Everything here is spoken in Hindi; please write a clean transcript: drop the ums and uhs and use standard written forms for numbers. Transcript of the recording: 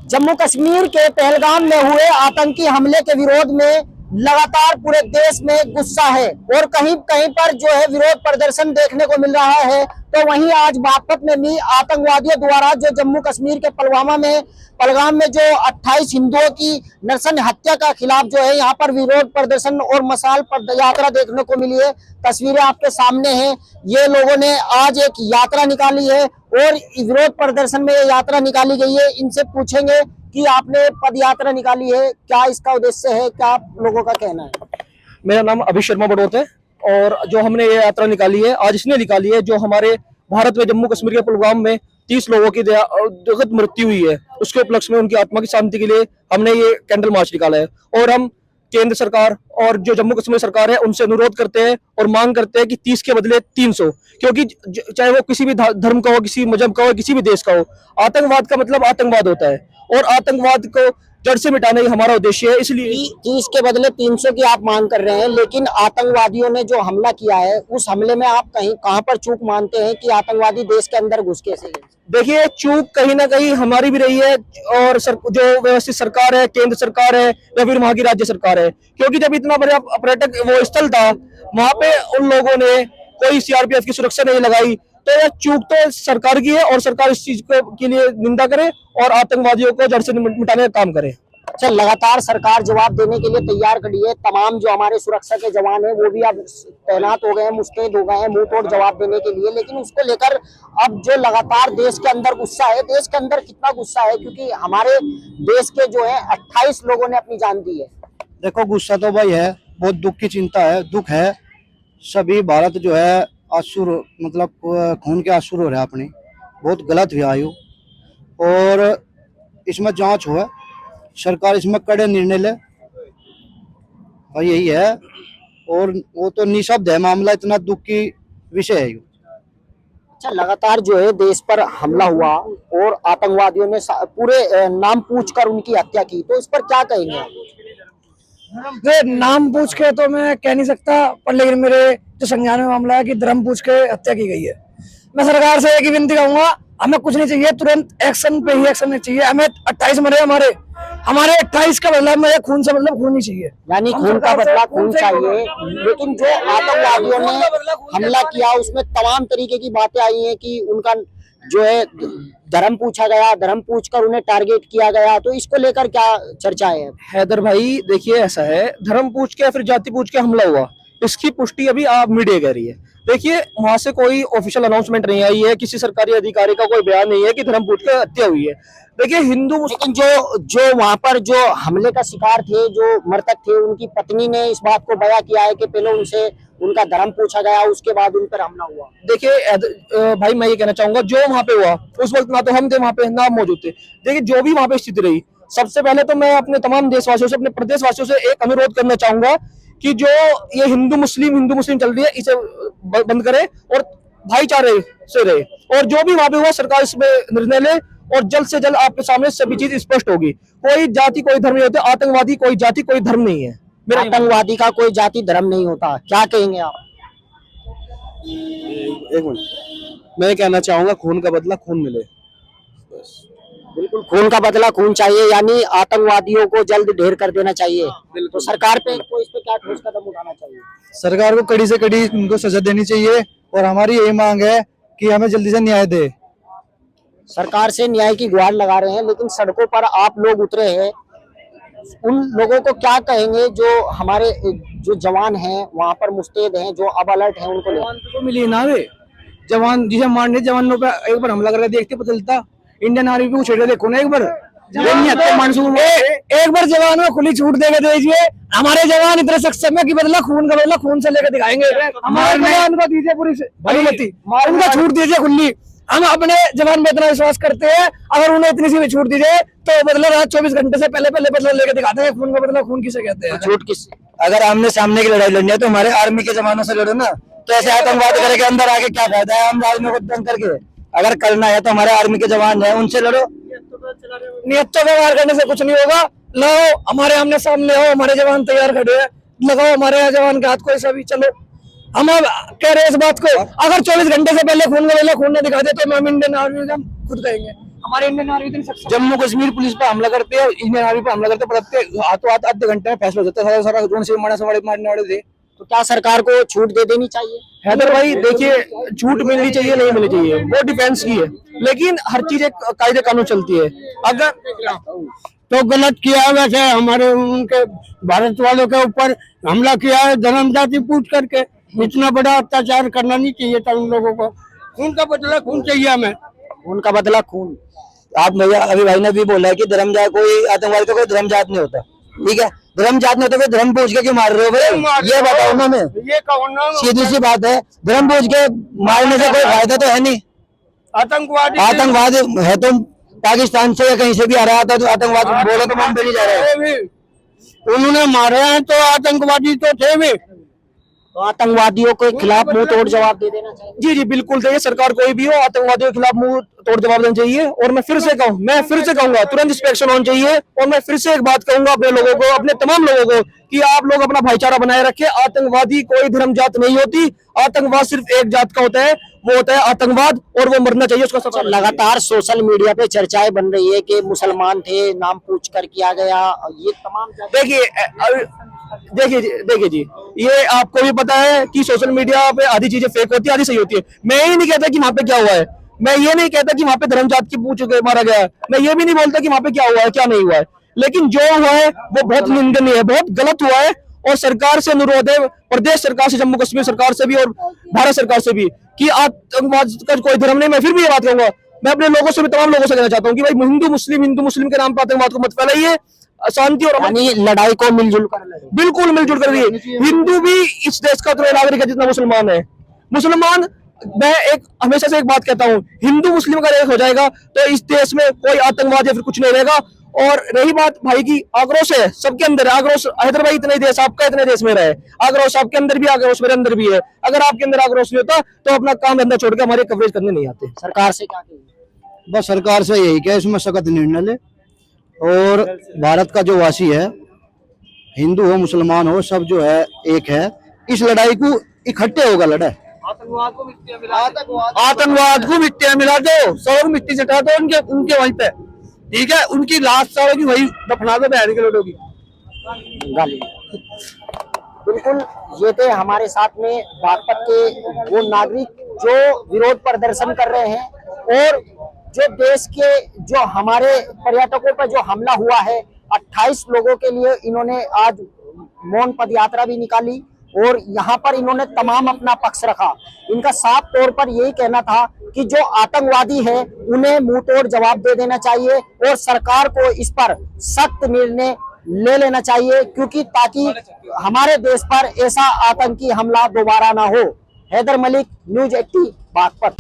जम्मू कश्मीर के पहलगाम में हुए आतंकी हमले के विरोध में लगातार पूरे देश में गुस्सा है और कहीं कहीं पर जो है विरोध प्रदर्शन देखने को मिल रहा है। तो वहीं आज बागपत में भी आतंकवादियों द्वारा जो जम्मू कश्मीर के पहलगाम में जो 28 हिंदुओं की नरसंस हत्या का खिलाफ जो है यहाँ पर विरोध प्रदर्शन और मशाल यात्रा देखने को मिली है। तस्वीरें आपके सामने हैं। ये लोगों ने आज एक यात्रा निकाली है और विरोध प्रदर्शन में ये यात्रा निकाली गई है। इनसे पूछेंगे कि आपने पद यात्रा निकाली है, क्या इसका उद्देश्य है, क्या आप लोगों का कहना है? मेरा नाम अभी शर्मा बड़ौत है और जो हमने ये यात्रा निकाली है आज इसने निकाली है जो हमारे भारत में जम्मू कश्मीर के पहलगाम में 30 लोगों की दुखद मृत्यु हुई है, उसके उपलक्ष्य में उनकी आत्मा की शांति के लिए हमने ये कैंडल मार्च निकाला है। और हम केंद्र सरकार और जो जम्मू कश्मीर सरकार है उनसे अनुरोध करते हैं और मांग करते हैं कि 30 के बदले 300, क्योंकि चाहे वो किसी भी धर्म का हो, किसी मजहब का हो, किसी भी देश का हो, आतंकवाद का मतलब आतंकवाद होता है और आतंकवाद को जड़ से मिटाना ही हमारा उद्देश्य है। इसलिए 30 के बदले 300 की आप मांग कर रहे हैं, लेकिन आतंकवादियों ने जो हमला किया है उस हमले में आप कहां पर चूक मानते हैं कि आतंकवादी देश के अंदर घुस कैसे गए? देखिए, चूक कहीं ना कहीं हमारी भी रही है और जो व्यवस्थित सरकार है, केंद्र सरकार है या फिर वहां की राज्य सरकार है, क्योंकि जब इतना बड़ा पर्यटक वो स्थल था वहां पे उन लोगों ने कोई सीआरपीएफ की सुरक्षा नहीं लगाई, तो यह चूक तो सरकार की है और सरकार इस चीज के लिए निंदा करे और आतंकवादियों को जड़ से मिटाने का काम करे। अच्छा, लगातार सरकार जवाब देने के लिए तैयार खड़ी है। तमाम जो हमारे सुरक्षा के जवान हैं वो भी अब तैनात हो गए हैं, मुस्तैद हो गए हैं मुंह तोड़ जवाब देने के लिए, लेकिन उसको लेकर अब जो लगातार देश के अंदर गुस्सा है, देश के अंदर कितना गुस्सा है, क्योंकि हमारे देश के जो है 28 लोगों ने अपनी जान दी है। देखो, गुस्सा तो भाई है, बहुत दुख की चिंता है, दुख है। सभी भारत जो है आंसू मतलब खून के आंसू रो रहा है अपनी, बहुत गलत हुआ आयु, और इसमें जांच हुआ, सरकार इसमें कड़े निर्णय ले, और यही है। और वो तो निःशब्द है मामला, इतना दुख की विषय है। अच्छा, लगातार जो है देश पर हमला हुआ और आतंकवादियों ने पूरे नाम पूछकर उनकी हत्या की, तो इस पर क्या कहेंगे आप? नाम पूछ के तो मैं कह नहीं सकता, पर लेकिन मेरे जो संज्ञान में मामला है कि धर्म पूछ के हत्या की गई है। मैं सरकार से एक ही विनती करूंगा, हमें कुछ नहीं चाहिए, तुरंत एक्शन पे ही एक्शन नहीं चाहिए। हमें 28 मरे, हमारे 28 का बदला में खून से मतलब खून नहीं चाहिए, यानी खून का बदला खून चाहिए। लेकिन जो आतंकवादियों ने हमला किया उसमें तमाम तरीके की बातें आई हैं कि उनका जो है धर्म पूछा गया, धर्म पूछकर उन्हें टारगेट किया गया, तो इसको लेकर क्या चर्चा है? हैदर भाई, देखिए ऐसा है, धर्म पूछ के या फिर जाति पूछ के हमला हुआ, इसकी पुष्टि अभी आप मीडिया कह रही है। देखिए, वहां से कोई ऑफिशियल अनाउंसमेंट नहीं आई है, किसी सरकारी अधिकारी का कोई बयान नहीं है कि धर्म पूछ के हत्या हुई है। देखिए, हिंदू लेकिन जो वहां पर जो हमले का शिकार थे, जो मृतक थे, उनकी पत्नी ने इस बात को बयां किया है कि पहले उनसे उनका धर्म पूछा गया, उसके बाद उन पर हमला हुआ। देखिए भाई, मैं ये कहना चाहूंगा, जो वहां पे हुआ उस वक्त ना तो हम थे वहां पे, ना मौजूद थे। देखिए, जो भी वहां पे स्थिति रही, सबसे पहले तो मैं अपने तमाम देशवासियों से, अपने प्रदेशवासियों से एक अनुरोध करना चाहूंगा कि जो ये हिंदू मुस्लिम चल रही है, इसे बंद करे और भाईचारे से रहे, और जो भी वहां पे हुआ सरकार इसमें निर्णय ले और जल्द से जल्द आपके सामने सभी चीज स्पष्ट होगी। कोई जाति कोई धर्म नहीं होता, आतंकवादी कोई जाति कोई धर्म नहीं है। आतंकवादी का कोई जाति धर्म नहीं होता, क्या कहेंगे आप? एक मिनट, मैं कहना चाहूंगा खून का बदला खून मिले। बिल्कुल, खून का बदला खून चाहिए, यानी आतंकवादियों को जल्द ढेर कर देना चाहिए। तो सरकार पे को इस पे क्या ठोस कदम उठाना चाहिए? सरकार को कड़ी से कड़ी उनको सजा देनी चाहिए और हमारी यही मांग है कि हमें जल्दी से न्याय दे। सरकार से न्याय की गुहार लगा रहे हैं, लेकिन सड़कों पर आप लोग उतरे हैं, उन लोगों को क्या कहेंगे जो हमारे जो जवान हैं वहां पर मुस्तैद हैं, जो अब अलर्ट हैं, उनको तो मिली ना वे जवान जिसे मारने जवानों पे एक बार हमला कर रहे, देखते पता चलता। इंडियन आर्मी पे छेड़े देखो ना, एक बार एक बार जवान में खुली छूट देके दीजिए। हमारे जवान इतने सक्षम है कि बदला खून का बदला खून से लेकर दिखाएंगे। हमारे जवान को दीजिए पूरी अनुमति, उनको छूट दीजिए खुली। हम अपने जवान में इतना विश्वास करते हैं, अगर उन्हें इतनी सी भी छूट दीजिए तो बदला रात 24 घंटे से पहले बदला लेके दिखाते हैं। खून का बदला खून किसे कहते हैं? छूट किस? अगर आमने सामने की लड़ाई लड़नी है तो हमारे आर्मी के जवानों से लड़ो ना, तो ऐसे आतंकवाद करके अंदर आके क्या फायदा है? हम आर्मी को तंग करके अगर करना है तो हमारे आर्मी के जवान है, उनसे लड़ो। नियत व्यवहार करने से कुछ नहीं होगा। लाओ हमारे आमने सामने हो, हमारे जवान तैयार खड़े हैं, लगाओ हमारे जवान के हाथ को ऐसा भी। चलो, हम कह रहे हैं इस बात को, अगर 24 घंटे से पहले खून का बदला खून ने दिखा दे तो हम इंडियन आर्मी का खुद कहेंगे। हमारे इंडियन आर्मी इतनी सक्षम जम्मू कश्मीर पुलिस पर हमला करते हैं, इंडियन आर्मी पर हमला करते हैं, पर हाथों हाथ आधे घंटे में फैसला हो जाता है। सारा ड्रोन से मारने वाले थे। तो क्या सरकार को छूट दे देनी चाहिए? हैदर भाई देखिए, छूट मिलनी चाहिए नहीं मिलनी चाहिए वो डिफेंस की है, लेकिन हर चीज एक कायदे कानून चलती है। अगर तो गलत किया है, वैसे हमारे उनके भारत वालों के ऊपर हमला किया है धर्म जाति पूछ करके। इतना बड़ा अत्याचार करना नहीं चाहिए था उन लोगों को। खून का बदला खून चाहिए हमें, उनका बदला खून। आप भैया अभी भाई ने भी बोला है कि धर्म जात कोई आतंकवादी का कोई धर्म जात नहीं होता, ठीक है। धर्म जात नहीं होता, धर्म पूछ के क्यों मार रहे हो भाई? ये बताओ ना। मैं ये कहो ना, सीधी सी बात है, धर्म पूछ के मारने से कोई फायदा तो है नहीं। आतंकवाद है तो पाकिस्तान से या कहीं से भी आ रहा था, तो आतंकवाद बोलो तो मन पे नहीं जा रहा है। उन्होंने मारे हैं तो आतंकवादी तो थे भी। तो आतंकवादियों के खिलाफ मुंह तोड़ जवाब दे देना चाहिए। जी जी बिल्कुल चाहिए, सरकार कोई भी हो आतंकवादियों के खिलाफ मुंह तोड़ जवाब देना चाहिए। और मैं फिर से कहूंगा तुरंत इंस्पेक्शन होना चाहिए। और मैं फिर से एक बात कहूंगा अपने लोगों को, अपने तमाम लोगों को, कि आप लोग अपना भाईचारा बनाए रखें। आतंकवादी कोई धर्म जात नहीं होती, आतंकवाद सिर्फ एक जात का होता है, वो होता है आतंकवाद, और वो मरना चाहिए उसका सजा। लगातार सोशल मीडिया पे चर्चाएं बन रही है कि मुसलमान थे, नाम पूछ कर किया गया, ये तमाम। देखिए जी, ये आपको भी पता है कि सोशल मीडिया पे आधी चीजें फेक होती है, आधी सही होती है। मैं ये नहीं कहता कि वहां पे क्या हुआ है, मैं ये नहीं कहता कि वहां पे धर्म जात की पूछ के मारा गया है, मैं ये भी नहीं बोलता कि वहां पे क्या हुआ है क्या नहीं हुआ है, लेकिन जो हुआ है वो बहुत निंदनीय है, बहुत गलत हुआ है। और सरकार से अनुरोध है, प्रदेश सरकार से, जम्मू कश्मीर सरकार से भी और भारत सरकार से भी, कि आतंकवाद का कोई धर्म नहीं। मैं फिर भी ये बात कहूंगा, मैं अपने लोगों से भी, तमाम लोगों से कहना चाहता हूँ कि भाई हिंदू मुस्लिम के नाम पर आतंकवाद को मत फैलाइए। शांति और यानी लड़ाई को मिलजुल कर लड़े। बिल्कुल मिलजुल कर रही। हिंदू भी इस देश का उतना नागरिक है जितना मुसलमान है। मुसलमान, मैं हमेशा से एक बात कहता हूँ, हिंदू मुस्लिम का एक हो जाएगा तो इस देश में कोई आतंकवाद या फिर कुछ नहीं रहेगा। और रही बात भाई की, आक्रोश है सबके अंदर, आक्रोश हैदर भाई इतने देश आपका, इतने देश में रहे, आक्रोश आपके अंदर भी, आक्रोश मेरे अंदर भी है। अगर आपके अंदर आक्रोश नहीं होता तो अपना काम धंधा छोड़ के हमारे कवरेज करने नहीं आते। सरकार से क्या कहिए? बस सरकार से यही क्या, इसमें सख्त निर्णय ले। और भारत का जो वासी है, हिंदू हो मुसलमान हो, सब जो है एक है। इस लड़ाई को इकट्ठे होगा लड़ा। आतंकवाद को मिट्टियां मिला दो, सब मिट्टी चटा दो उनके वहीं पे, ठीक है। उनकी लाश सालों की वही दफना दो बहन के लोगों की। बिल्कुल, ये थे हमारे साथ में बागपत के वो नागरिक जो विरोध प्रदर्शन कर रहे हैं, और जो देश के, जो हमारे पर्यटकों पर जो हमला हुआ है, 28 लोगों के लिए इन्होंने आज मौन पद यात्रा भी निकाली, और यहाँ पर इन्होंने तमाम अपना पक्ष रखा। इनका साफ तौर पर यही कहना था कि जो आतंकवादी है उन्हें मुंह तोड़ जवाब दे देना चाहिए, और सरकार को इस पर सख्त निर्णय ले लेना चाहिए, क्योंकि ताकि हमारे देश पर ऐसा आतंकी हमला दोबारा ना हो। हैदर मलिक, न्यूज़ 80 बागपत।